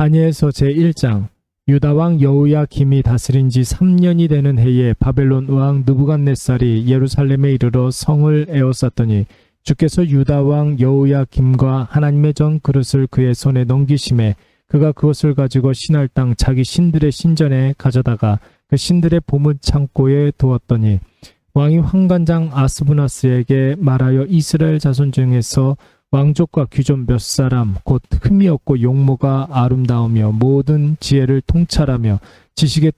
다니엘서 제1장. 유다 왕 여호야김이 다스린 지 3년이 되는 해에 바벨론 왕 느부갓네살이 예루살렘에 이르러 성을 에워쌌더니 주께서 유다 왕 여호야김과 하나님의 전 그릇을 그의 손에 넘기심에 그가 그것을 가지고 신할 땅 자기 신들의 신전에 가져다가 그 신들의 보문 창고에 두었더니 왕이 환관장 아스부나스에게 말하여 이스라엘 자손 중에서 왕족과 귀족 몇 사람 곧 흠이 없고 용모가 아름다우며 모든 지혜를 통찰하며 지식에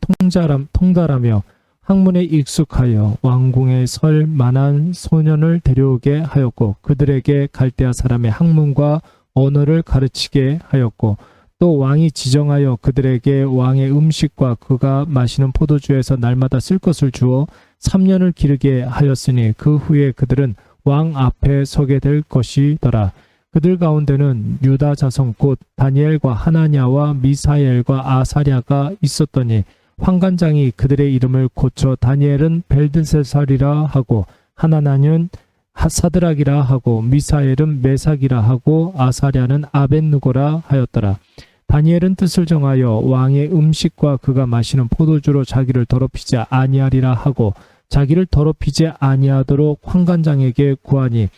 통달하며 학문에 익숙하여 왕궁에 설 만한 소년을 데려오게 하였고 그들에게 갈대아 사람의 학문과 언어를 가르치게 하였고 또 왕이 지정하여 그들에게 왕의 음식과 그가 마시는 포도주에서 날마다 쓸 것을 주어 3년을 기르게 하였으니 그 후에 그들은 왕 앞에 서게 될 것이더라. 그들 가운데는 유다 자손 곧 다니엘과 하나냐와 미사엘과 아사랴가 있었더니 환관장이 그들의 이름을 고쳐 다니엘은 벨드세살이라 하고 하나냐는 사드락이라 하고 미사엘은 메삭이라 하고 아사랴는 아벳느고라 하였더라. 다니엘은 뜻을 정하여 왕의 음식과 그가 마시는 포도주로 자기를 더럽히지 아니하리라 하고 자기를 더럽히지 아니하도록 환관장에게 구하니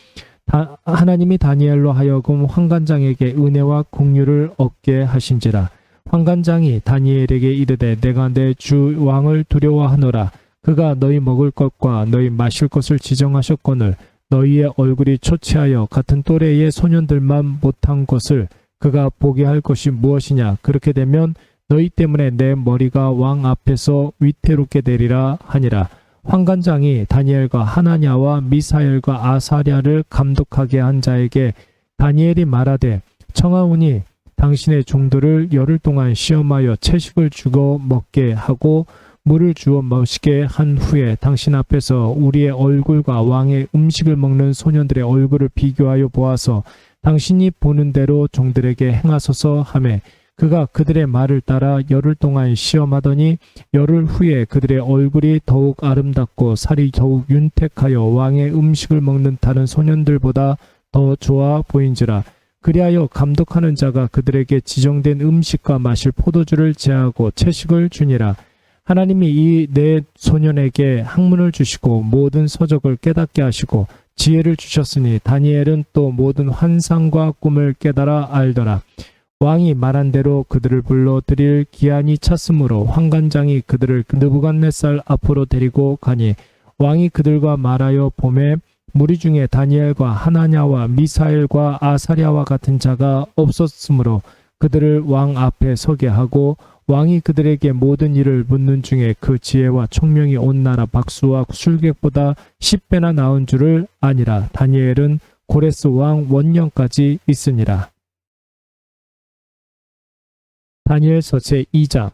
하나님이 다니엘로 하여금 환관장에게 은혜와 긍휼을 얻게 하신지라. 환관장이 다니엘에게 이르되 내가 내 주 왕을 두려워하노라. 그가 너희 먹을 것과 너희 마실 것을 지정하셨거늘 너희의 얼굴이 초췌하여 같은 또래의 소년들만 못한 것을 그가 보게 할 것이 무엇이냐. 그렇게 되면 너희 때문에 내 머리가 왕 앞에서 위태롭게 되리라 하니라. 환관장이 다니엘과 하나냐와 미사엘과 아사랴를 감독하게 한 자에게 다니엘이 말하되 청하오니 당신의 종들을 열흘 동안 시험하여 채식을 주고 먹게 하고 물을 주어 마시게 한 후에 당신 앞에서 우리의 얼굴과 왕의 음식을 먹는 소년들의 얼굴을 비교하여 보아서 당신이 보는 대로 종들에게 행하소서 하매 그가 그들의 말을 따라 열흘 동안 시험하더니 열흘 후에 그들의 얼굴이 더욱 아름답고 살이 더욱 윤택하여 왕의 음식을 먹는 다른 소년들보다 더 좋아 보인지라. 그리하여 감독하는 자가 그들에게 지정된 음식과 마실 포도주를 제하고 채식을 주니라. 하나님이 이 네 소년에게 학문을 주시고 모든 서적을 깨닫게 하시고 지혜를 주셨으니 다니엘은 또 모든 환상과 꿈을 깨달아 알더라. 왕이 말한 대로 그들을 불러 드릴 기한이 찼으므로 환관장이 그들을 느부갓네살 앞으로 데리고 가니 왕이 그들과 말하여 보매 무리 중에 다니엘과 하나냐와 미사엘과 아사랴와 같은 자가 없었으므로 그들을 왕 앞에 서게 하고 왕이 그들에게 모든 일을 묻는 중에 그 지혜와 총명이 온 나라 박수와 술객보다 10배나 나은 줄을 아니라. 다니엘은 고레스 왕 원년까지 있으니라. 다니엘서 제2장.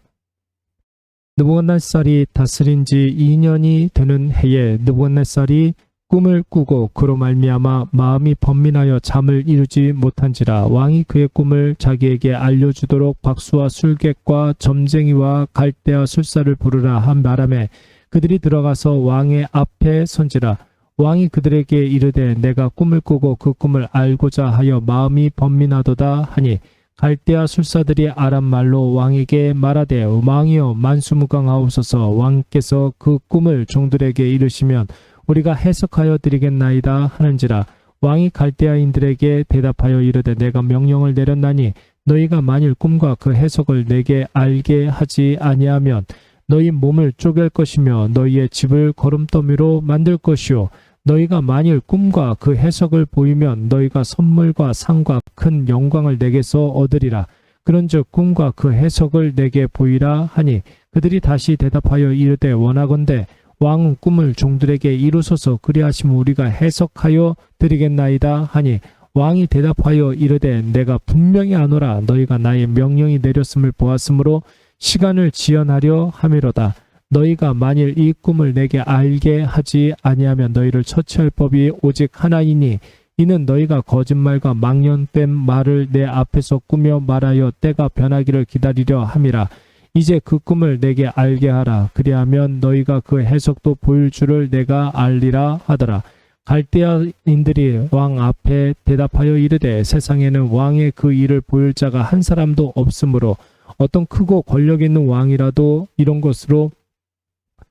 느부갓네살이 다스린 지 2년이 되는 해에 느부갓네살이 꿈을 꾸고 그로 말미암아 마음이 번민하여 잠을 이루지 못한지라. 왕이 그의 꿈을 자기에게 알려주도록 박수와 술객과 점쟁이와 갈대아 술사를 부르라 한 말하매 그들이 들어가서 왕의 앞에 선지라. 왕이 그들에게 이르되 내가 꿈을 꾸고 그 꿈을 알고자 하여 마음이 번민하도다 하니 갈대아 술사들이 아람 말로 왕에게 말하되 왕이여 만수무강하옵소서. 왕께서 그 꿈을 종들에게 이르시면 우리가 해석하여 드리겠나이다 하는지라. 왕이 갈대아인들에게 대답하여 이르되 내가 명령을 내렸나니 너희가 만일 꿈과 그 해석을 내게 알게 하지 아니하면 너희 몸을 쪼갤 것이며 너희의 집을 거름더미로 만들 것이요 너희가 만일 꿈과 그 해석을 보이면 너희가 선물과 상과 큰 영광을 내게서 얻으리라. 그런즉 꿈과 그 해석을 내게 보이라 하니 그들이 다시 대답하여 이르되 원하건대 왕은 꿈을 종들에게 이루소서. 그리하시면 우리가 해석하여 드리겠나이다 하니 왕이 대답하여 이르되 내가 분명히 아노라. 너희가 나의 명령이 내렸음을 보았으므로 시간을 지연하려 함이로다. 너희가 만일 이 꿈을 내게 알게 하지 아니하면 너희를 처치할 법이 오직 하나이니 이는 너희가 거짓말과 망령된 말을 내 앞에서 꾸며 말하여 때가 변하기를 기다리려 함이라. 이제 그 꿈을 내게 알게 하라. 그리하면 너희가 그 해석도 보일 줄을 내가 알리라 하더라. 갈대아인들이 왕 앞에 대답하여 이르되 세상에는 왕의 그 일을 보일 자가 한 사람도 없으므로 어떤 크고 권력 있는 왕이라도 이런 것으로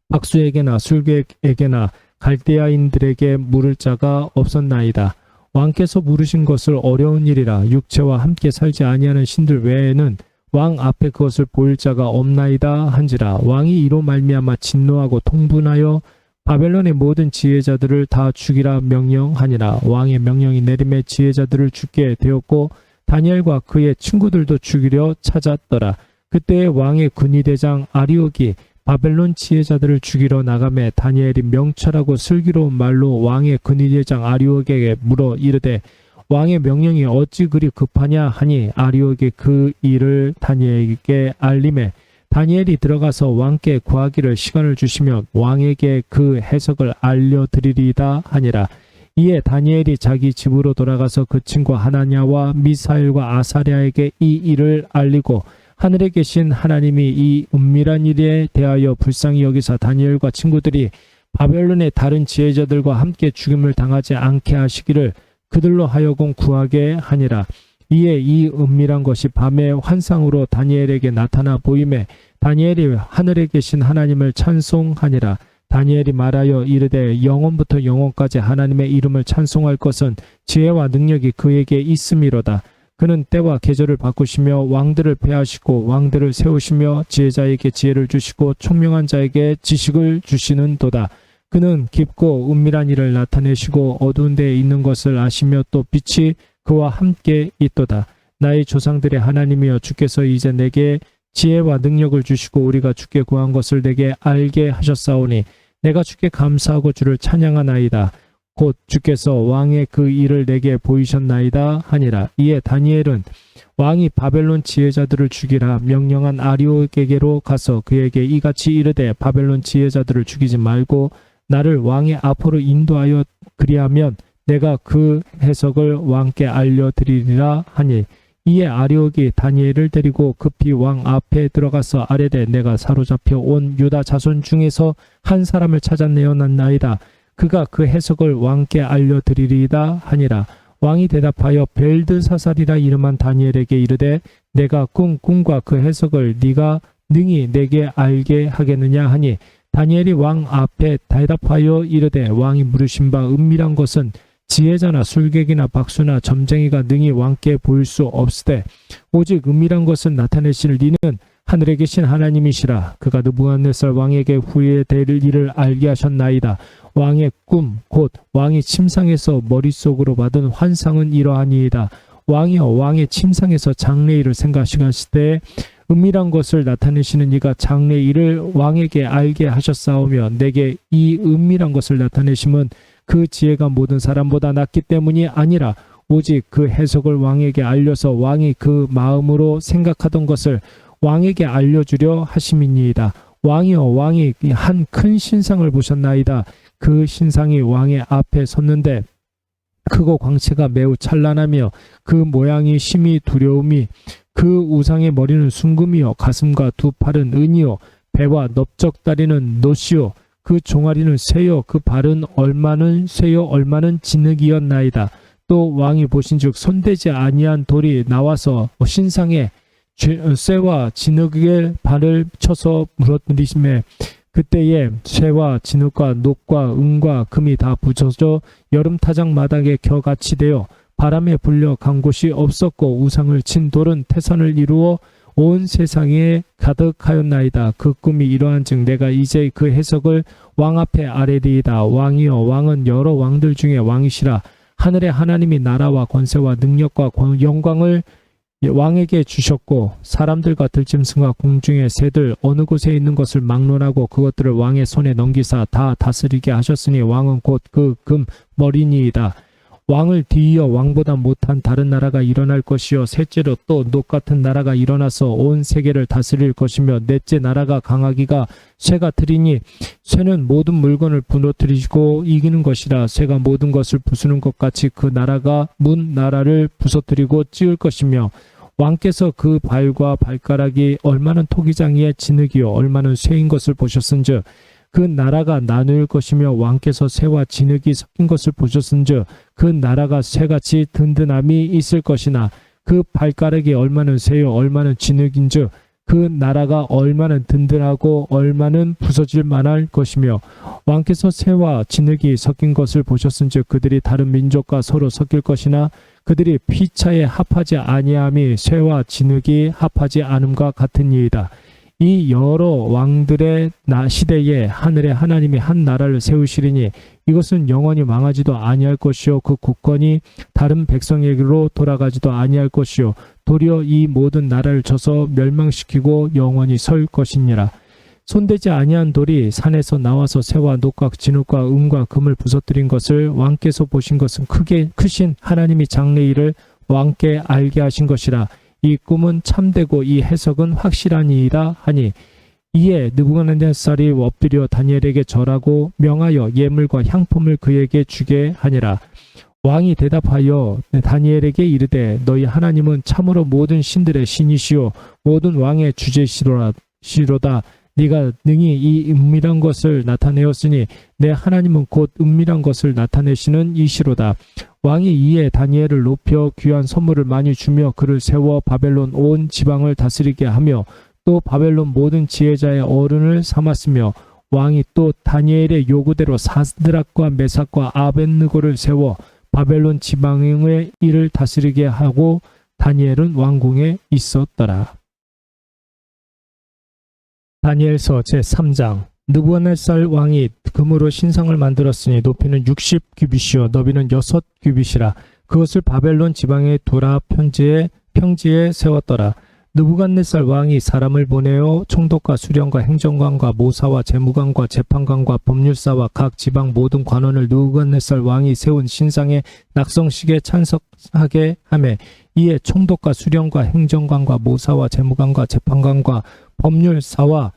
박수에게나 술객에게나 갈대아인들에게 물을 자가 없었나이다. 왕께서 물으신 것을 어려운 일이라 육체와 함께 살지 아니하는 신들 외에는 왕 앞에 그것을 보일 자가 없나이다 한지라. 왕이 이로 말미암아 진노하고 통분하여 바벨론의 모든 지혜자들을 다 죽이라 명령하니라. 왕의 명령이 내림에 지혜자들을 죽게 되었고 다니엘과 그의 친구들도 죽이려 찾았더라. 그때 왕의 군의대장 아리옥이 바벨론 지혜자들을 죽이러 나가매 다니엘이 명철하고 슬기로운 말로 왕의 군의대장 아리옥에게 물어 이르되 왕의 명령이 어찌 그리 급하냐 하니 아리옥이 그 일을 다니엘에게 알림해 다니엘이 들어가서 왕께 구하기를 시간을 주시면 왕에게 그 해석을 알려드리리다 하니라. 이에 다니엘이 자기 집으로 돌아가서 그 친구 하나냐와 미사엘과 아사랴에게 이 일을 알리고 하늘에 계신 하나님이 이 은밀한 일에 대하여 불쌍히 여기사 다니엘과 친구들이 바벨론의 다른 지혜자들과 함께 죽임을 당하지 않게 하시기를 그들로 하여금 구하게 하니라. 이에 이 은밀한 것이 밤의 환상으로 다니엘에게 나타나 보임에 다니엘이 하늘에 계신 하나님을 찬송하니라. 다니엘이 말하여 이르되 영원부터 영원까지 하나님의 이름을 찬송할 것은 지혜와 능력이 그에게 있음이로다. 그는 때와 계절을 바꾸시며 왕들을 폐하시고 왕들을 세우시며 지혜자에게 지혜를 주시고 총명한 자에게 지식을 주시는도다. 그는 깊고 은밀한 일을 나타내시고 어두운 데에 있는 것을 아시며 또 빛이 그와 함께 있도다. 나의 조상들의 하나님이여 주께서 이제 내게 지혜와 능력을 주시고 우리가 주께 구한 것을 내게 알게 하셨사오니 내가 주께 감사하고 주를 찬양하나이다. 곧 주께서 왕의 그 일을 내게 보이셨나이다 하니라. 이에 다니엘은 왕이 바벨론 지혜자들을 죽이라 명령한 아리옥에게로 가서 그에게 이같이 이르되 바벨론 지혜자들을 죽이지 말고 나를 왕의 앞으로 인도하여 그리하면 내가 그 해석을 왕께 알려드리리라 하니 이에 아리옥이 다니엘을 데리고 급히 왕 앞에 들어가서 아뢰되 내가 사로잡혀 온 유다 자손 중에서 한 사람을 찾아내어놨나이다. 그가 그 해석을 왕께 알려드리리이다 하니라. 왕이 대답하여 벨드사살이라 이름한 다니엘에게 이르되 내가 꾼 꿈과 그 해석을 네가 능히 내게 알게 하겠느냐 하니 다니엘이 왕 앞에 대답하여 이르되 왕이 물으신 바 은밀한 것은 지혜자나 술객이나 박수나 점쟁이가 능히 왕께 보일 수 없으되 오직 은밀한 것을 나타내실 니는 하늘에 계신 하나님이시라. 그가 느부갓네살 왕에게 후에 될 일을 알게 하셨나이다. 왕의 꿈 곧 왕이 침상에서 머릿속으로 받은 환상은 이러하니이다. 왕이여 왕의 침상에서 장래일을 생각하실 때 은밀한 것을 나타내시는 이가 장래일을 왕에게 알게 하셨사오며 내게 이 은밀한 것을 나타내심은 그 지혜가 모든 사람보다 낫기 때문이 아니라 오직 그 해석을 왕에게 알려서 왕이 그 마음으로 생각하던 것을 왕에게 알려주려 하심이니이다. 왕이여 왕이 한 큰 신상을 보셨나이다. 그 신상이 왕의 앞에 섰는데 크고 광채가 매우 찬란하며 그 모양이 심히 두려움이 그 우상의 머리는 순금이요 가슴과 두 팔은 은이요 배와 넓적다리는 놋이요 그 종아리는 쇠요 그 발은 얼마는 쇠요 얼마는 진흙이었나이다. 또 왕이 보신즉 손대지 아니한 돌이 나와서 신상에 쇠와 진흙의 발을 쳐서 물어들이심에 그때에 쇠와 진흙과 녹과 은과 금이 다 부서져 여름 타작 마당에 겨같이 되어 바람에 불려 간 곳이 없었고 우상을 친 돌은 태산을 이루어 온 세상에 가득하였나이다. 그 꿈이 이러한즉 내가 이제 그 해석을 왕 앞에 아뢰리이다. 왕이여 왕은 여러 왕들 중에 왕이시라. 하늘의 하나님이 나라와 권세와 능력과 영광을 왕에게 주셨고 사람들과 들짐승과 공중의 새들 어느 곳에 있는 것을 막론하고 그것들을 왕의 손에 넘기사 다 다스리게 하셨으니 왕은 곧 그 금 머리니이다. 왕을 뒤이어 왕보다 못한 다른 나라가 일어날 것이요 셋째로 또 녹 같은 나라가 일어나서 온 세계를 다스릴 것이며 넷째 나라가 강하기가 쇠가 트리니 쇠는 모든 물건을 부서뜨리고 이기는 것이라. 쇠가 모든 것을 부수는 것 같이 그 나라가 문 나라를 부서뜨리고 찌을 것이며 왕께서 그 발과 발가락이 얼마는 토기장이의 진흙이요 얼마는 쇠인 것을 보셨은즉 그 나라가 나누일 것이며 왕께서 새와 진흙이 섞인 것을 보셨은즉 그 나라가 새같이 든든함이 있을 것이나 그 발가락이 얼마는 새요 얼마는 진흙인즉 그 나라가 얼마는 든든하고 얼마는 부서질 만할 것이며 왕께서 새와 진흙이 섞인 것을 보셨은즉 그들이 다른 민족과 서로 섞일 것이나 그들이 피차에 합하지 아니함이 새와 진흙이 합하지 않음과 같은 이이다. 이 여러 왕들의 시대에 하늘의 하나님이 한 나라를 세우시리니 이것은 영원히 망하지도 아니할 것이요 그 국권이 다른 백성에게로 돌아가지도 아니할 것이요 도리어 이 모든 나라를 쳐서 멸망시키고 영원히 설 것이니라. 손대지 아니한 돌이 산에서 나와서 새와 녹과 진흙과 은과 금을 부서뜨린 것을 왕께서 보신 것은 크신 하나님이 장래일을 왕께 알게 하신 것이라. 이 꿈은 참되고 이 해석은 확실하니이다 하니 이에 느부갓네살이 엎드려 다니엘에게 절하고 명하여 예물과 향품을 그에게 주게 하니라. 왕이 대답하여 다니엘에게 이르되 너희 하나님은 참으로 모든 신들의 신이시요 모든 왕의 주제시로다. 네가 능히 이 은밀한 것을 나타내었으니 내 하나님은 곧 은밀한 것을 나타내시는 이시로다. 왕이 이에 다니엘을 높여 귀한 선물을 많이 주며 그를 세워 바벨론 온 지방을 다스리게 하며 또 바벨론 모든 지혜자의 어른을 삼았으며 왕이 또 다니엘의 요구대로 사드락과 메삭과 아벳느고를 세워 바벨론 지방의 일을 다스리게 하고 다니엘은 왕궁에 있었더라. 다니엘서 제3장. 느부갓네살 왕이 금으로 신상을 만들었으니 높이는 60규빗이요 너비는 6규빗이라. 그것을 바벨론 지방의 도라 평지에 세웠더라. 느부갓네살 왕이 사람을 보내어 총독과 수령과 행정관과 모사와 재무관과 재판관과 법률사와 각 지방 모든 관원을 느부갓네살 왕이 세운 신상의 낙성식에 참석하게 하매 이에 총독과 수령과 행정관과 모사와 재무관과 재판관과 법률사와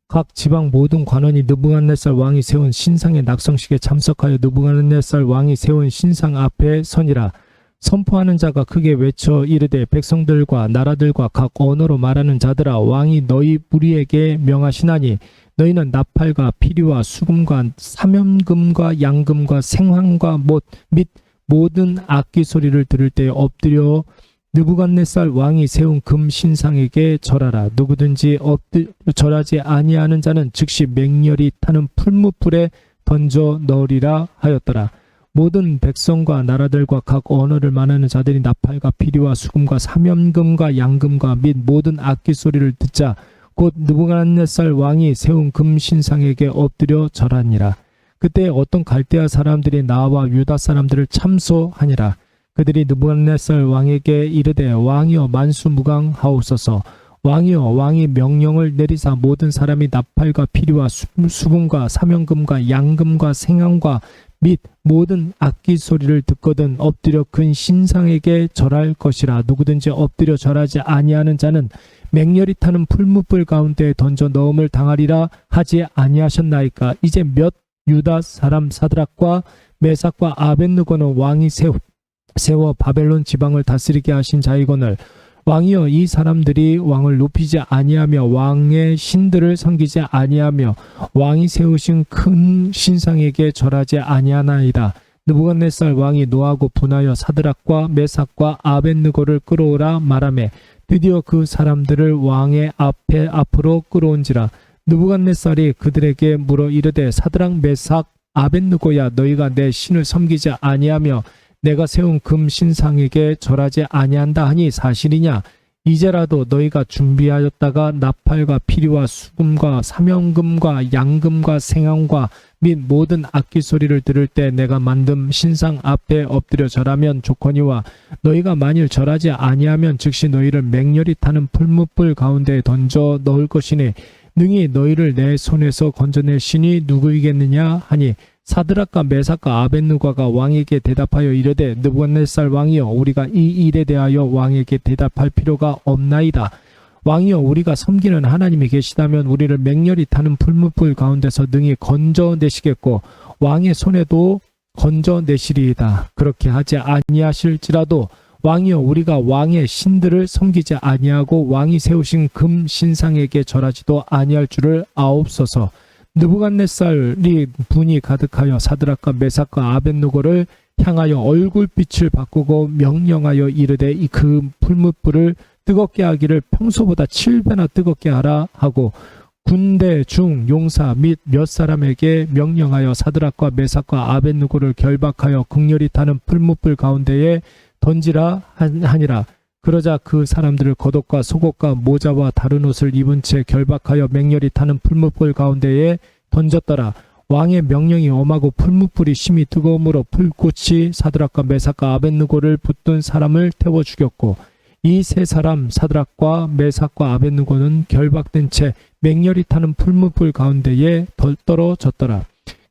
각 지방 모든 관원이 느부갓네살 왕이 세운 신상의 낙성식에 참석하여 느부갓네살 왕이 세운 신상 앞에 서니라. 선포하는 자가 크게 외쳐 이르되 백성들과 나라들과 각 언어로 말하는 자들아 왕이 너희 무리에게 명하시나니 너희는 나팔과 피리와 수금과 사면금과 양금과 생황과 못 및 모든 악기 소리를 들을 때 엎드려 느부갓네살 왕이 세운 금 신상에게 절하라. 누구든지 절하지 아니하는 자는 즉시 맹렬히 타는 풀무불에 던져 넣으리라 하였더라. 모든 백성과 나라들과 각 언어를 말하는 자들이 나팔과 피리와 수금과 사면금과 양금과 및 모든 악기 소리를 듣자 곧 느부갓네살 왕이 세운 금 신상에게 엎드려 절하니라. 그때 어떤 갈대아 사람들이 나와 유다 사람들을 참소하니라. 그들이 느부갓네살 왕에게 이르되 왕이여 만수무강하옵소서. 왕이여 왕이 명령을 내리사 모든 사람이 나팔과 피리와 수금과 사면금과 양금과 생황과 및 모든 악기 소리를 듣거든 엎드려 큰 신상에게 절할 것이라. 누구든지 엎드려 절하지 아니하는 자는 맹렬히 타는 풀무불 가운데 던져 넣음을 당하리라 하지 아니하셨나이까. 이제 몇 유다 사람 사드락과 메삭과 아벳느고는 왕이 세워 바벨론 지방을 다스리게 하신 자이거늘 왕이여 이 사람들이 왕을 높이지 아니하며 왕의 신들을 섬기지 아니하며 왕이 세우신 큰 신상에게 절하지 아니하나이다. 느부갓네살 왕이 노하고 분하여 사드락과 메삭과 아벳느고를 끌어오라 말하매 드디어 그 사람들을 왕의 앞으로 끌어온지라. 느부갓네살이 그들에게 물어 이르되 사드락 메삭 아벳느고야 너희가 내 신을 섬기지 아니하며 내가 세운 금 신상에게 절하지 아니한다 하니 사실이냐? 이제라도 너희가 준비하였다가 나팔과 피리와 수금과 사면금과 양금과 생황과 및 모든 악기 소리를 들을 때 내가 만든 신상 앞에 엎드려 절하면 좋거니와 너희가 만일 절하지 아니하면 즉시 너희를 맹렬히 타는 풀무불 가운데 던져 넣을 것이니 능히 너희를 내 손에서 건져낼 신이 누구이겠느냐 하니 사드락과 메삭과 아벳느고가 왕에게 대답하여 이르되 느부갓네살 왕이여 우리가 이 일에 대하여 왕에게 대답할 필요가 없나이다. 왕이여 우리가 섬기는 하나님이 계시다면 우리를 맹렬히 타는 풀무불 가운데서 능히 건져내시겠고 왕의 손에도 건져내시리이다. 그렇게 하지 아니하실지라도 왕이여 우리가 왕의 신들을 섬기지 아니하고 왕이 세우신 금 신상에게 절하지도 아니할 줄을 아옵소서. 느부갓네살이 분이 가득하여 사드락과 메삭과 아벳느고를 향하여 얼굴빛을 바꾸고 명령하여 이르되 그 풀무불을 뜨겁게 하기를 평소보다 7배나 뜨겁게 하라 하고 군대 중 용사 및 몇 사람에게 명령하여 사드락과 메삭과 아벳느고를 결박하여 극렬히 타는 풀무불 가운데에 던지라 하니라. 그러자 그 사람들을 겉옷과 속옷과 모자와 다른 옷을 입은 채 결박하여 맹렬히 타는 풀무불 가운데에 던졌더라. 왕의 명령이 엄하고 풀무불이 심히 뜨거움으로 불꽃이 사드락과 메삭과 아벳느고를 붙든 사람을 태워 죽였고 이 세 사람 사드락과 메삭과 아벳느고는 결박된 채 맹렬히 타는 풀무불 가운데에 떨어졌더라.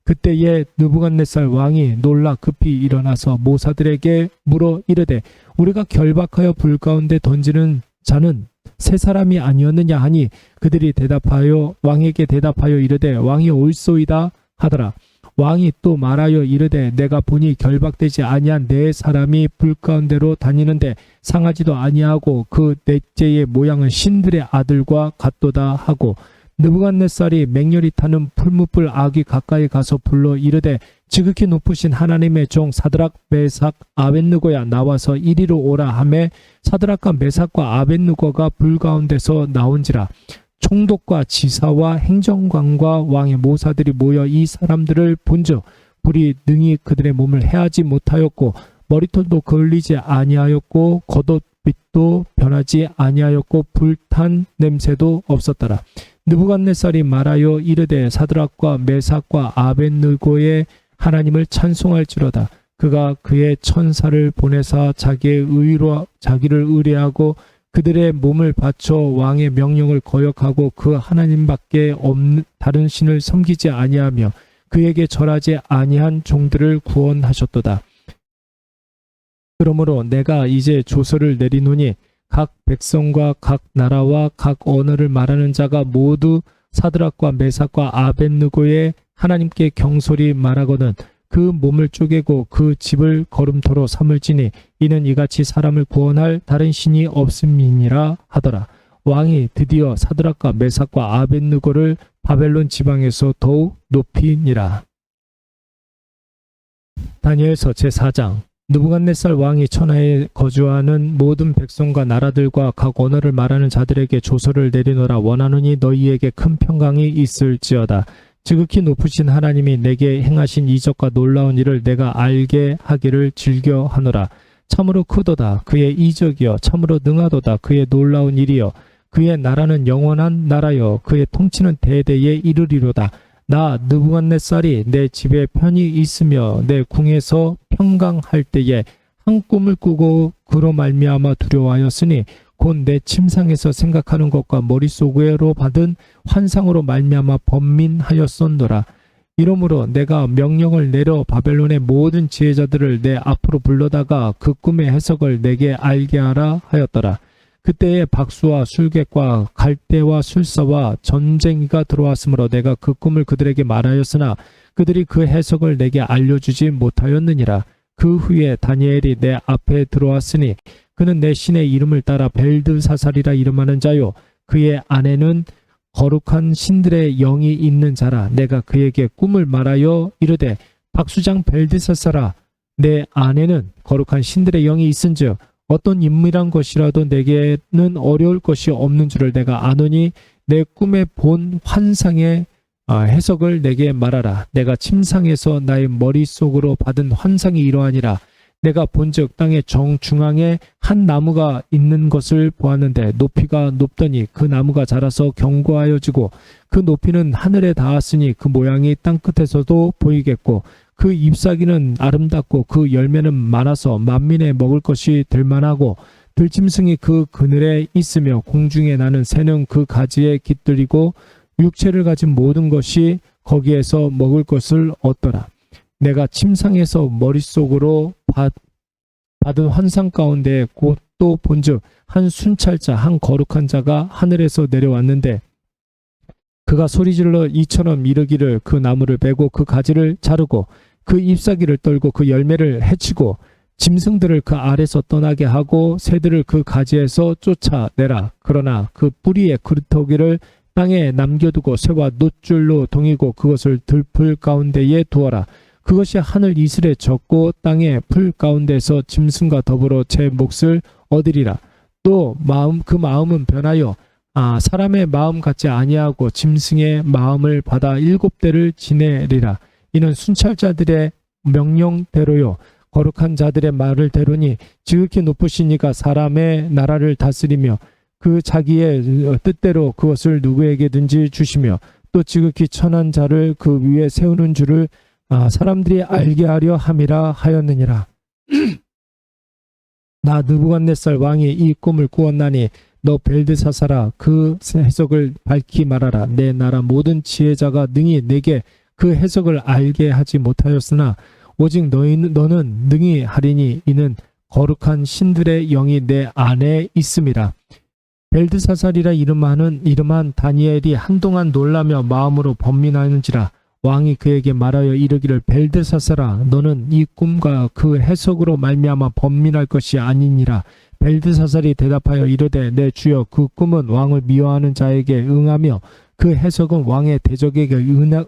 그때에 느부갓네살 왕이 놀라 급히 일어나서 모사들에게 물어 이르되 우리가 결박하여 불 가운데 던지는 자는 세 사람이 아니었느냐 하니 그들이 왕에게 대답하여 이르되 왕이 옳소이다 하더라. 왕이 또 말하여 이르되 내가 보니 결박되지 아니한 네 사람이 불 가운데로 다니는데 상하지도 아니하고 그 넷째의 모양은 신들의 아들과 같도다 하고 느부갓네살이 맹렬히 타는 풀무불 아귀 가까이 가서 불러 이르되 지극히 높으신 하나님의 종 사드락 메삭 아벳느고야 나와서 이리로 오라 하매 사드락과 메삭과 아벳느고가 불 가운데서 나온지라. 총독과 지사와 행정관과 왕의 모사들이 모여 이 사람들을 본즉 불이 능히 그들의 몸을 해하지 못하였고 머리털도 걸리지 아니하였고 겉옷빛도 변하지 아니하였고 불탄 냄새도 없었더라. 느부갓네살이 말하여 이르되 사드락과 메삭과 아벳느고의 하나님을 찬송할지로다. 그가 그의 천사를 보내사 자기를 의뢰하고 그들의 몸을 바쳐 왕의 명령을 거역하고 그 하나님밖에 없는 다른 신을 섬기지 아니하며 그에게 절하지 아니한 종들을 구원하셨도다. 그러므로 내가 이제 조서를 내리노니 각 백성과 각 나라와 각 언어를 말하는 자가 모두 사드락과 메삭과 아벳느고의 하나님께 경솔히 말하거든 그 몸을 쪼개고 그 집을 걸음토로 삼을지니 이는 이같이 사람을 구원할 다른 신이 없음이니라 하더라. 왕이 드디어 사드락과 메삭과 아벳느고를 바벨론 지방에서 더욱 높이니라. 다니엘서 제4장. 느부갓네살 왕이 천하에 거주하는 모든 백성과 나라들과 각 언어를 말하는 자들에게 조서를 내리노라. 원하노니 너희에게 큰 평강이 있을지어다. 지극히 높으신 하나님이 내게 행하신 이적과 놀라운 일을 내가 알게 하기를 즐겨하노라. 참으로 크도다. 그의 이적이여 참으로 능하도다. 그의 놀라운 일이여 그의 나라는 영원한 나라여 그의 통치는 대대에 이르리로다. 나 느부갓네살이 내 집에 편히 있으며 내 궁에서 평강할 때에 한 꿈을 꾸고 그로 말미암아 두려워하였으니 곧 내 침상에서 생각하는 것과 머릿속으로 받은 환상으로 말미암아 번민하였었노라. 이러므로 내가 명령을 내려 바벨론의 모든 지혜자들을 내 앞으로 불러다가 그 꿈의 해석을 내게 알게 하라 하였더라. 그때에 박수와 술객과 갈대와 술사와 전쟁이가 들어왔으므로 내가 그 꿈을 그들에게 말하였으나 그들이 그 해석을 내게 알려주지 못하였느니라. 그 후에 다니엘이 내 앞에 들어왔으니 그는 내 신의 이름을 따라 벨드사살이라 이름하는 자요 그의 아내는 거룩한 신들의 영이 있는 자라. 내가 그에게 꿈을 말하여 이르되 박수장 벨드사살아 내 아내는 거룩한 신들의 영이 있은즉 어떤 인물이란 것이라도 내게는 어려울 것이 없는 줄을 내가 아노니 내 꿈에 본 환상의 해석을 내게 말하라. 내가 침상에서 나의 머릿속으로 받은 환상이 이러하니라. 내가 본즉 땅의 정중앙에 한 나무가 있는 것을 보았는데 높이가 높더니 그 나무가 자라서 견고하여지고 그 높이는 하늘에 닿았으니 그 모양이 땅끝에서도 보이겠고 그 잎사귀는 아름답고 그 열매는 많아서 만민에 먹을 것이 될 만하고 들짐승이 그 그늘에 있으며 공중에 나는 새는 그 가지에 깃들이고 육체를 가진 모든 것이 거기에서 먹을 것을 얻더라. 내가 침상에서 머릿속으로 받은 환상 가운데 곧 또 본즉 한 순찰자 한 거룩한 자가 하늘에서 내려왔는데 그가 소리질러 이처럼 이르기를 그 나무를 베고 그 가지를 자르고 그 잎사귀를 떨고 그 열매를 해치고 짐승들을 그 아래서 떠나게 하고 새들을 그 가지에서 쫓아내라. 그러나 그 뿌리의 그루터기를 땅에 남겨두고 쇠와 놋줄로 동이고 그것을 들풀 가운데에 두어라. 그것이 하늘 이슬에 젖고 땅의 풀 가운데서 짐승과 더불어 제 몫을 얻으리라. 또 그 마음은 변하여 사람의 마음 같지 아니하고 짐승의 마음을 받아 7대를 지내리라. 이는 순찰자들의 명령대로요 거룩한 자들의 말을 대로니 지극히 높으신 이가 사람의 나라를 다스리며 그 자기의 뜻대로 그것을 누구에게든지 주시며 또 지극히 천한 자를 그 위에 세우는 줄을 사람들이 알게 하려 함이라 하였느니라. 나 느부갓네살 왕이 이 꿈을 꾸었나니 너 벨드사사라 그 해석을 밝히 말하라. 내 나라 모든 지혜자가 능히 내게 그 해석을 알게 하지 못하였으나 오직 너는 능히 하리니 이는 거룩한 신들의 영이 내 안에 있음이라. 벨드사살이라 이름한 다니엘이 한동안 놀라며 마음으로 번민하는지라. 왕이 그에게 말하여 이르기를 벨드사살아 너는 이 꿈과 그 해석으로 말미암아 번민할 것이 아니니라. 벨드사살이 대답하여 이르되 내 주여 그 꿈은 왕을 미워하는 자에게 응하며 그 해석은 왕의 대적에게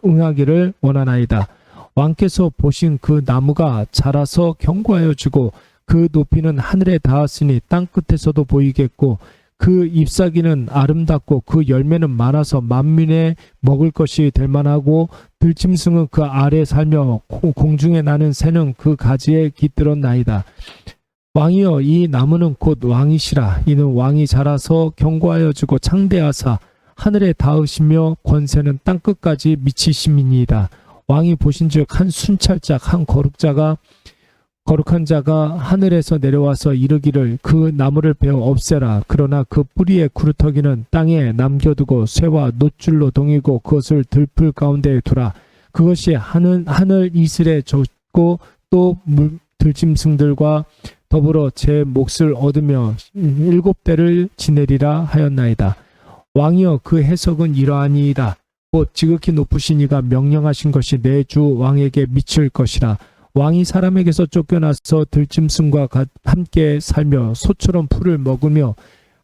응하기를 원하나이다. 왕께서 보신 그 나무가 자라서 견고하여 주고 그 높이는 하늘에 닿았으니 땅 끝에서도 보이겠고 그 잎사귀는 아름답고 그 열매는 많아서 만민에 먹을 것이 될 만하고 들짐승은 그 아래에 살며 공중에 나는 새는 그 가지에 깃들었나이다. 왕이여 이 나무는 곧 왕이시라. 이는 왕이 자라서 견고하여 주고 창대하사 하늘에 닿으시며 권세는 땅끝까지 미치심이니이다. 왕이 보신즉 한 순찰작 한 거룩한 자가 하늘에서 내려와서 이르기를 그 나무를 베어 없애라. 그러나 그 뿌리의 구루터기는 땅에 남겨두고 쇠와 놋줄로 동이고 그것을 들풀 가운데에 두라. 그것이 하늘 이슬에 젖고 또 들짐승들과 더불어 제 몫을 얻으며 7대를 지내리라 하였나이다. 왕이여 그 해석은 이러하니이다. 곧 지극히 높으신 이가 명령하신 것이 내 주 왕에게 미칠 것이라. 왕이 사람에게서 쫓겨나서 들짐승과 함께 살며 소처럼 풀을 먹으며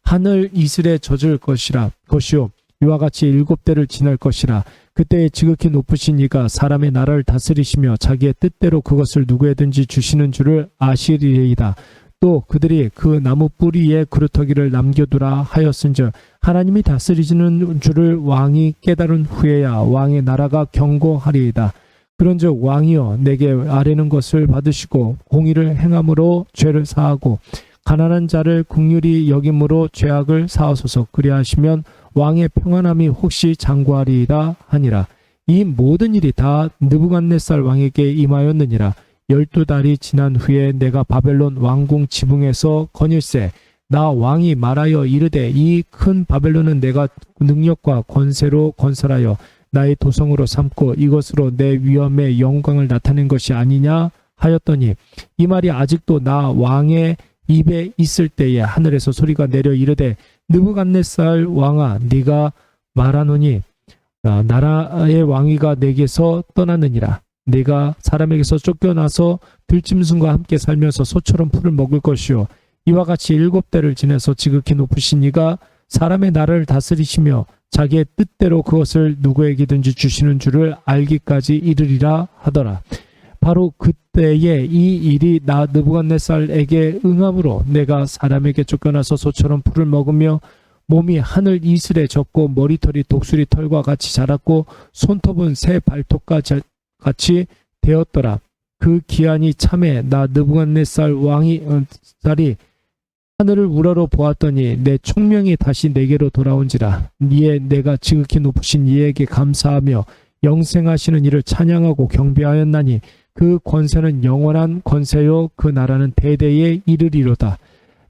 하늘 이슬에 젖을 것이요 이와 같이 7대를 지낼 것이라. 그때에 지극히 높으신 이가 사람의 나라를 다스리시며 자기의 뜻대로 그것을 누구에든지 주시는 줄을 아시리이다. 또 그들이 그 나무 뿌리에 구루터기를 남겨두라 하였은즉 하나님이 다스리시는 줄을 왕이 깨달은 후에야 왕의 나라가 견고하리이다. 그런즉 왕이여 내게 아뢰는 것을 받으시고 공의를 행함으로 죄를 사하고 가난한 자를 긍휼히 여김으로 죄악을 사하소서. 그리하시면 왕의 평안함이 혹시 장구하리이다 하니라. 이 모든 일이 다 느부갓네살 왕에게 임하였느니라. 12달이 지난 후에 내가 바벨론 왕궁 지붕에서 거닐세 나 왕이 말하여 이르되 이 큰 바벨론은 내가 능력과 권세로 건설하여 나의 도성으로 삼고 이것으로 내 위엄의 영광을 나타낸 것이 아니냐 하였더니 이 말이 아직도 나 왕의 입에 있을 때에 하늘에서 소리가 내려 이르되 느부갓네살 왕아 네가 말하노니 나라의 왕위가 내게서 떠났느니라. 네가 사람에게서 쫓겨나서 들짐승과 함께 살면서 소처럼 풀을 먹을 것이요 이와 같이 7대를 지내서 지극히 높으신 이가 사람의 나라를 다스리시며 자기의 뜻대로 그것을 누구에게든지 주시는 줄을 알기까지 이르리라 하더라. 바로 그때에 이 일이 나 느부갓네살에게 응함으로 내가 사람에게 쫓겨나서 소처럼 풀을 먹으며 몸이 하늘 이슬에 젖고 머리털이 독수리 털과 같이 자랐고 손톱은 새 발톱과 같이 되었더라. 그 기한이 참에 나 느부갓네살 왕이 하늘을 우러러 보았더니 내 총명이 다시 내게로 돌아온지라. 이에 내가 지극히 높으신 이에게 감사하며 영생하시는 이를 찬양하고 경배하였나니 그 권세는 영원한 권세요 그 나라는 대대에 이르리로다.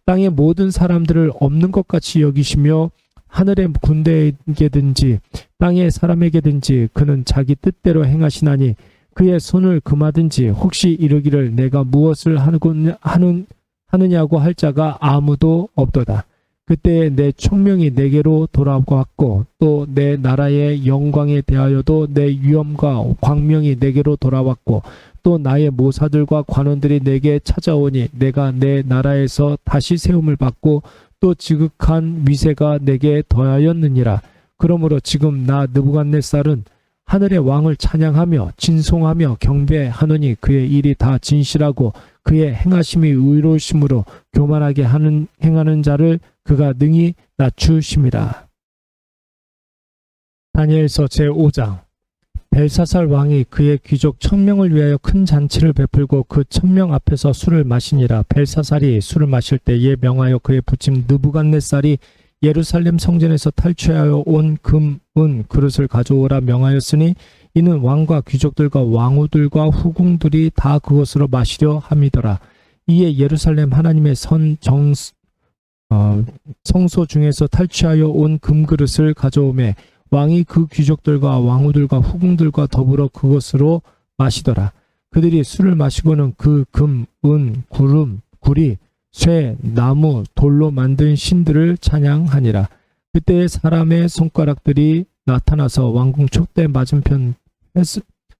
땅의 모든 사람들을 없는 것 같이 여기시며 하늘의 군대에게든지 땅의 사람에게든지 그는 자기 뜻대로 행하시나니 그의 손을 금하든지 혹시 이르기를 내가 무엇을 하느냐고 할 자가 아무도 없도다. 그때 내 총명이 내게로 돌아왔고 또 내 나라의 영광에 대하여도 내 위엄과 광명이 내게로 돌아왔고 또 나의 모사들과 관원들이 내게 찾아오니 내가 내 나라에서 다시 세움을 받고 또 지극한 위세가 내게 더하였느니라. 그러므로 지금 나 느부갓네살은 하늘의 왕을 찬양하며 진송하며 경배하노니 그의 일이 다 진실하고 그의 행하심이 의로우심으로 교만하게 행하는 자를 그가 능히 낮추심이라. 다니엘서 제5장. 벨사살 왕이 그의 귀족 1000명을 위하여 큰 잔치를 베풀고 그 1000명 앞에서 술을 마시니라. 벨사살이 술을 마실 때에 명하여 그의 부친 느부갓네살이 예루살렘 성전에서 탈취하여 온 금, 은, 그릇을 가져오라 명하였으니 이는 왕과 귀족들과 왕후들과 후궁들이 다 그것으로 마시려 함이더라. 이에 예루살렘 하나님의 성소 중에서 탈취하여 온 금그릇을 가져오매 왕이 그 귀족들과 왕후들과 후궁들과 더불어 그것으로 마시더라. 그들이 술을 마시고는 그 금, 은, 구리, 쇠, 나무, 돌로 만든 신들을 찬양하니라. 그때에 사람의 손가락들이 나타나서 왕궁 촛대 맞은편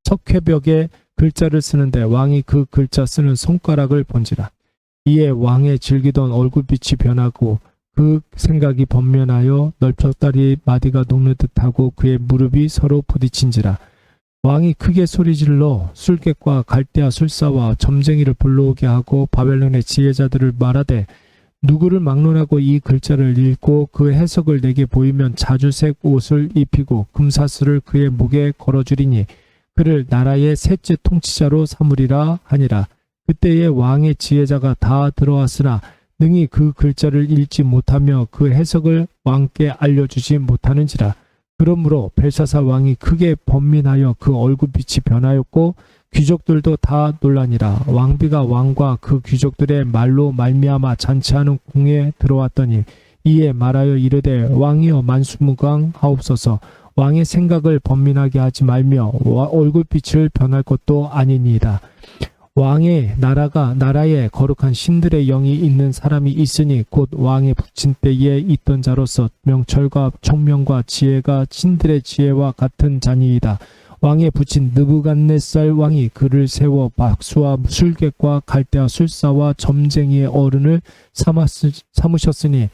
석회벽에 글자를 쓰는데 왕이 그 글자 쓰는 손가락을 본지라. 이에 왕의 즐기던 얼굴빛이 변하고 그 생각이 번면하여 널쩍다리 마디가 녹는 듯하고 그의 무릎이 서로 부딪힌지라. 왕이 크게 소리질러 술객과 갈대아 술사와 점쟁이를 불러오게 하고 바벨론의 지혜자들을 말하되 누구를 막론하고 이 글자를 읽고 그 해석을 내게 보이면 자주색 옷을 입히고 금사슬을 그의 목에 걸어주리니 그를 나라의 셋째 통치자로 삼으리라 하니라. 그때에 왕의 지혜자가 다 들어왔으나 능히 그 글자를 읽지 못하며 그 해석을 왕께 알려주지 못하는지라. 그러므로 벨사살 왕이 크게 번민하여 그 얼굴빛이 변하였고 귀족들도 다 놀라니라. 왕비가 왕과 그 귀족들의 말로 말미암아 잔치하는 궁에 들어왔더니 이에 말하여 이르되 왕이여 만수무강하옵소서. 왕의 생각을 번민하게 하지 말며 얼굴빛을 변할 것도 아니니이다. 왕의 나라에 거룩한 신들의 영이 있는 사람이 있으니 곧 왕의 부친 때에 있던 자로서 명철과 총명과 지혜가 신들의 지혜와 같은 자니이다. 왕의 부친 느부갓네살 왕이 그를 세워 박수와 술객과 갈대와 술사와 점쟁이의 어른을 삼으셨으니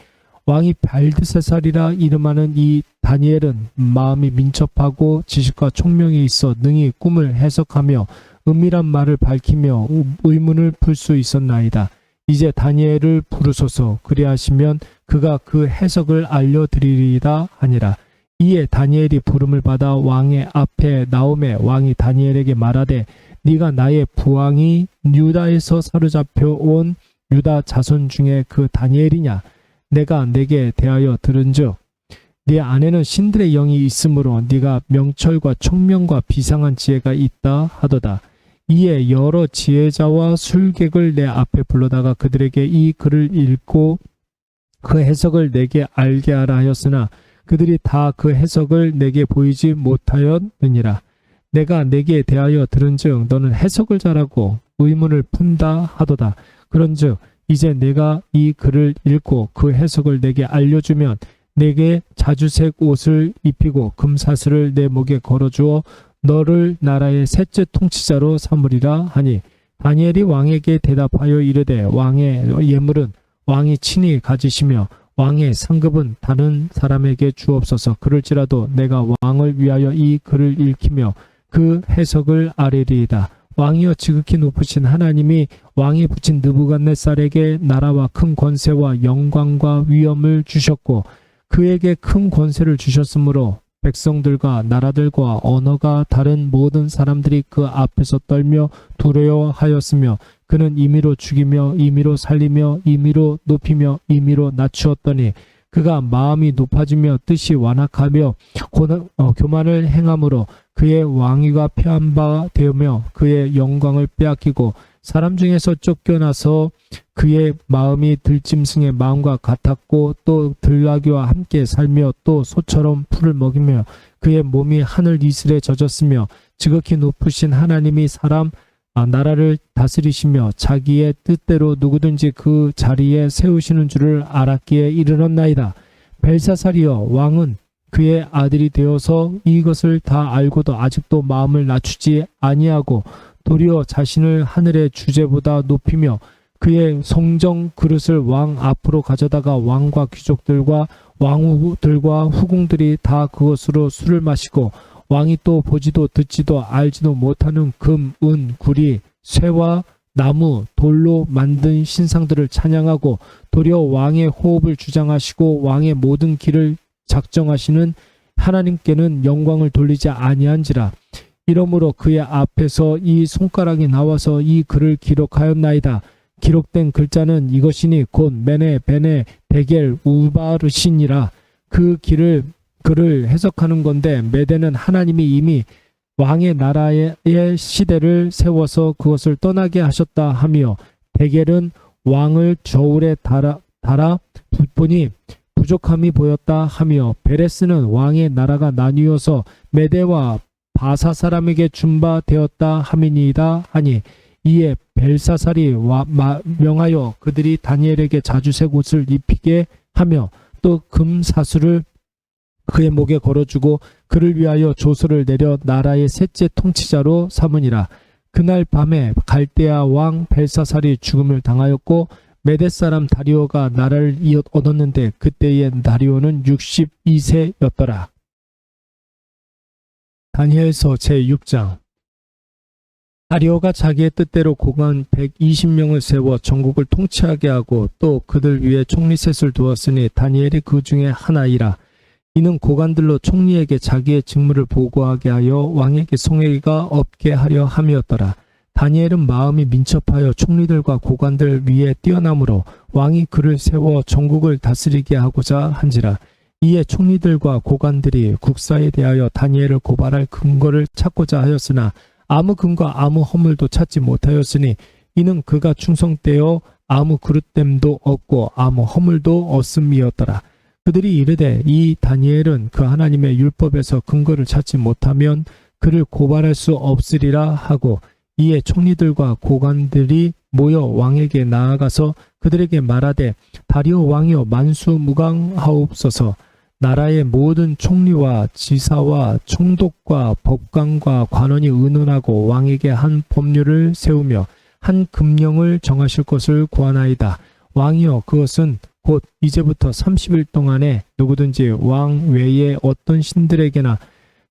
왕이 발드세살이라 이름하는 이 다니엘은 마음이 민첩하고 지식과 총명이 있어 능히 꿈을 해석하며 은밀한 말을 밝히며 의문을 풀 수 있었나이다. 이제 다니엘을 부르소서. 그리하시면 그가 그 해석을 알려드리리이다 하니라. 이에 다니엘이 부름을 받아 왕의 앞에 나오매 왕이 다니엘에게 말하되 네가 나의 부왕이 유다에서 사로잡혀 온 유다 자손 중에 그 다니엘이냐? 내가 네게 대하여 들은즉 네 안에는 신들의 영이 있으므로 네가 명철과 총명과 비상한 지혜가 있다 하도다. 이에 여러 지혜자와 술객을 내 앞에 불러다가 그들에게 이 글을 읽고 그 해석을 내게 알게 하라 하였으나 그들이 다 그 해석을 내게 보이지 못하였느니라. 내가 내게 대하여 들은즉 너는 해석을 잘하고 의문을 푼다 하도다. 그런즉 이제 내가 이 글을 읽고 그 해석을 내게 알려주면 내게 자주색 옷을 입히고 금사슬을 내 목에 걸어주어 너를 나라의 셋째 통치자로 삼으리라 하니 다니엘이 왕에게 대답하여 이르되 왕의 예물은 왕이 친히 가지시며 왕의 상급은 다른 사람에게 주옵소서. 그럴지라도 내가 왕을 위하여 이 글을 읽히며 그 해석을 아뢰리이다. 왕이여 지극히 높으신 하나님이 왕이 붙인 느부갓네살에게 나라와 큰 권세와 영광과 위엄을 주셨고 그에게 큰 권세를 주셨으므로 백성들과 나라들과 언어가 다른 모든 사람들이 그 앞에서 떨며 두려워하였으며 그는 임의로 죽이며 임의로 살리며 임의로 높이며 임의로 낮추었더니 그가 마음이 높아지며 뜻이 완악하며 교만을 행함으로 그의 왕위가 폐한 바 되며 그의 영광을 빼앗기고 사람 중에서 쫓겨나서 그의 마음이 들짐승의 마음과 같았고 또 들나귀와 함께 살며 또 소처럼 풀을 먹이며 그의 몸이 하늘 이슬에 젖었으며 지극히 높으신 하나님이 나라를 다스리시며 자기의 뜻대로 누구든지 그 자리에 세우시는 줄을 알았기에 이르렀나이다. 벨사살이여 왕은 그의 아들이 되어서 이것을 다 알고도 아직도 마음을 낮추지 아니하고 도리어 자신을 하늘의 주제보다 높이며 그의 성정 그릇을 왕 앞으로 가져다가 왕과 귀족들과 왕후들과 후궁들이 다 그것으로 술을 마시고 왕이 또 보지도 듣지도 알지도 못하는 금, 은, 구리, 쇠와 나무, 돌로 만든 신상들을 찬양하고 도리어 왕의 호흡을 주장하시고 왕의 모든 길을 작정하시는 하나님께는 영광을 돌리지 아니한지라. 이러므로 그의 앞에서 이 손가락이 나와서 이 글을 기록하였나이다. 기록된 글자는 이것이니 곧 메네, 베네, 데겔, 우바르신이라. 그 글을 해석하는 건데, 메대는 하나님이 이미 왕의 나라의 시대를 세워서 그것을 떠나게 하셨다 하며, 데겔은 왕을 저울에 달아 보니 부족함이 보였다 하며, 베레스는 왕의 나라가 나뉘어서 메대와 바사 사람에게 준바되었다 함이니이다 하니, 이에 벨사살이 명하여 그들이 다니엘에게 자주색 옷을 입히게 하며 또 금사슬을 그의 목에 걸어주고 그를 위하여 조서를 내려 나라의 셋째 통치자로 삼으니라. 그날 밤에 갈대아 왕 벨사살이 죽음을 당하였고 메대 사람 다리오가 나라를 얻었는데 그때의 다리오는 62세였더라. 다니엘서 제6장. 다리오가 자기의 뜻대로 고관 120명을 세워 전국을 통치하게 하고 또 그들 위에 총리셋을 두었으니 다니엘이 그 중에 하나이라. 이는 고관들로 총리에게 자기의 직무를 보고하게 하여 왕에게 송해가 없게 하려 함이었더라. 다니엘은 마음이 민첩하여 총리들과 고관들 위에 뛰어나므로 왕이 그를 세워 전국을 다스리게 하고자 한지라. 이에 총리들과 고관들이 국사에 대하여 다니엘을 고발할 근거를 찾고자 하였으나 아무 근거 아무 허물도 찾지 못하였으니 이는 그가 충성되어 아무 그릇됨도 없고 아무 허물도 없음이었더라. 그들이 이르되 이 다니엘은 그 하나님의 율법에서 근거를 찾지 못하면 그를 고발할 수 없으리라 하고, 이에 총리들과 고관들이 모여 왕에게 나아가서 그들에게 말하되 다리오 왕이여 만수무강하옵소서. 나라의 모든 총리와 지사와 총독과 법관과 관원이 의논하고 왕에게 한 법률을 세우며 한 금령을 정하실 것을 구하나이다. 왕이여 그것은 곧 이제부터 30일 동안에 누구든지 왕 외에 어떤 신들에게나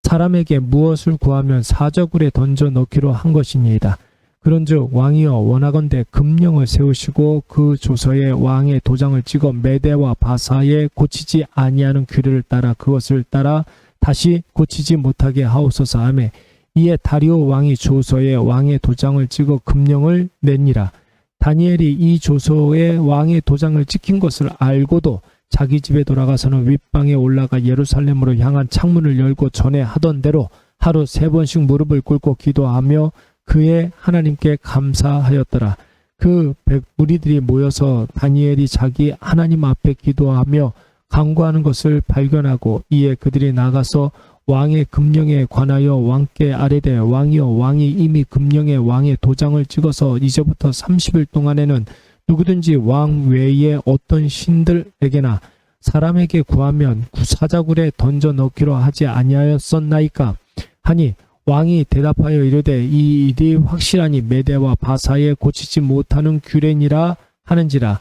사람에게 무엇을 구하면 사저굴에 던져 넣기로 한 것이니이다. 그런즉 왕이여 원하건대 금령을 세우시고 그 조서에 왕의 도장을 찍어 메대와 바사에 고치지 아니하는 규례를 따라 그것을 따라 다시 고치지 못하게 하옵소서 하매, 이에 다리오 왕이 조서에 왕의 도장을 찍어 금령을 냈니라. 다니엘이 이 조서에 왕의 도장을 찍힌 것을 알고도 자기 집에 돌아가서는 윗방에 올라가 예루살렘으로 향한 창문을 열고 전에 하던 대로 하루 3번씩 무릎을 꿇고 기도하며 그의 하나님께 감사하였더라. 그 무리들이 모여서 다니엘이 자기 하나님 앞에 기도하며 간구하는 것을 발견하고, 이에 그들이 나가서 왕의 금령에 관하여 왕께 아뢰되 왕이여 왕이 이미 금령에 왕의 도장을 찍어서 이제부터 30일 동안에는 누구든지 왕 외에 어떤 신들에게나 사람에게 구하면 사자굴에 던져 넣기로 하지 아니하였었나이까 하니, 왕이 대답하여 이르되 이 일이 확실하니 메대와 바사에 고치지 못하는 규례니라 하는지라.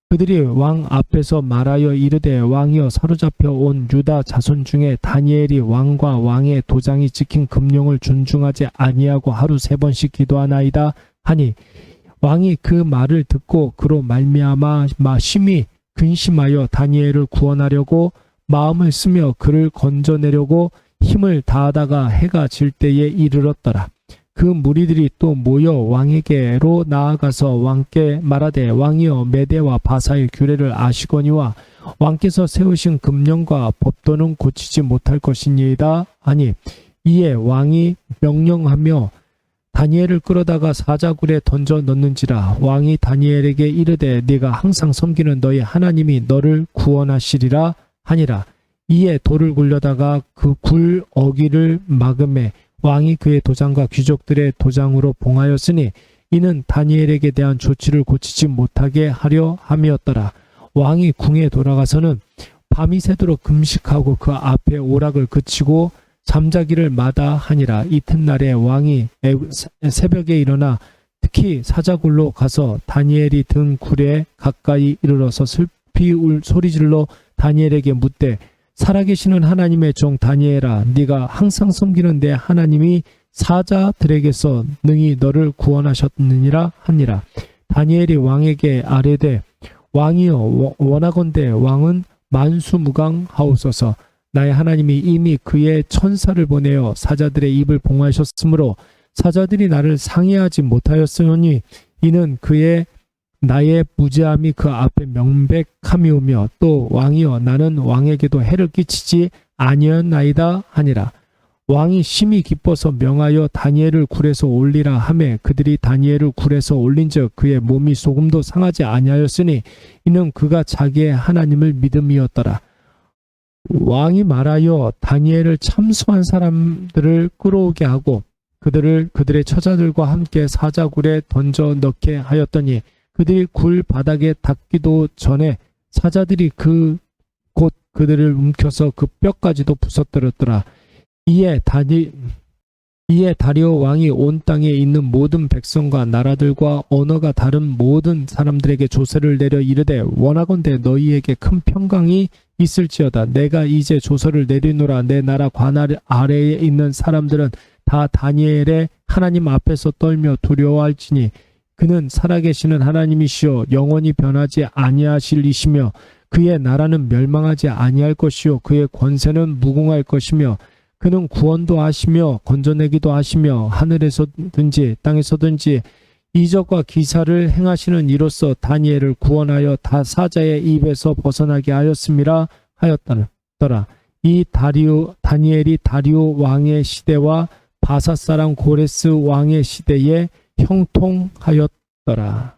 그들이 왕 앞에서 말하여 이르되 왕이여 사로잡혀 온 유다 자손 중에 다니엘이 왕과 왕의 도장이 찍힌 금령을 존중하지 아니하고 하루 3번씩 기도하나이다 하니, 왕이 그 말을 듣고 그로 말미암아 심히 근심하여 다니엘을 구원하려고 마음을 쓰며 그를 건져내려고 힘을 다하다가 해가 질 때에 이르렀더라. 그 무리들이 또 모여 왕에게로 나아가서 왕께 말하되 왕이여 메대와 바사의 규례를 아시거니와 왕께서 세우신 금령과 법도는 고치지 못할 것이니이다 하니, 이에 왕이 명령하며 다니엘을 끌어다가 사자굴에 던져 넣는지라. 왕이 다니엘에게 이르되 네가 항상 섬기는 너의 하나님이 너를 구원하시리라 하니라. 이에 돌을 굴려다가 그 굴 어귀를 막음에 왕이 그의 도장과 귀족들의 도장으로 봉하였으니 이는 다니엘에게 대한 조치를 고치지 못하게 하려 함이었더라. 왕이 궁에 돌아가서는 밤이 새도록 금식하고 그 앞에 오락을 그치고 잠자기를 마다하니라. 이튿날에 왕이 새벽에 일어나 특히 사자굴로 가서 다니엘이 든 굴에 가까이 이르러서 높이 소리질러 다니엘에게 묻되 살아계시는 하나님의 종 다니엘아, 네가 항상 섬기는 내 하나님이 사자들에게서 능히 너를 구원하셨느니라 하니라. 다니엘이 왕에게 아뢰되 왕이여, 원하건대 왕은 만수무강하옵소서. 나의 하나님이 이미 그의 천사를 보내어 사자들의 입을 봉하셨으므로 사자들이 나를 상해하지 못하였으니 이는 나의 무죄함이 그 앞에 명백함이오며 또 왕이여, 나는 왕에게도 해를 끼치지 아니었나이다 하니라. 왕이 심히 기뻐서 명하여 다니엘을 굴에서 올리라 하매 그들이 다니엘을 굴에서 올린즉 그의 몸이 조금도 상하지 아니하였으니 이는 그가 자기의 하나님을 믿음이었더라. 왕이 말하여 다니엘을 참수한 사람들을 끌어오게 하고 그들의 처자들과 함께 사자굴에 던져 넣게 하였더니 그들이 굴 바닥에 닿기도 전에 사자들이 곧 그들을 움켜서 그 뼈까지도 부서뜨렸더라. 이에 다리오 왕이 온 땅에 있는 모든 백성과 나라들과 언어가 다른 모든 사람들에게 조서를 내려 이르되 원하건대 너희에게 큰 평강이 있을지어다. 내가 이제 조서를 내리노라. 내 나라 관할 아래에 있는 사람들은 다 다니엘의 하나님 앞에서 떨며 두려워할지니 그는 살아계시는 하나님이시요 영원히 변하지 아니하실 이시며 그의 나라는 멸망하지 아니할 것이요 그의 권세는 무궁할 것이며 그는 구원도 하시며 건져내기도 하시며 하늘에서든지 땅에서든지 이적과 기사를 행하시는 이로써 다니엘을 구원하여 다 사자의 입에서 벗어나게 하였음이라 하였더라. 다니엘이 다리오 왕의 시대와 바사 사람 고레스 왕의 시대에 형통하였더라.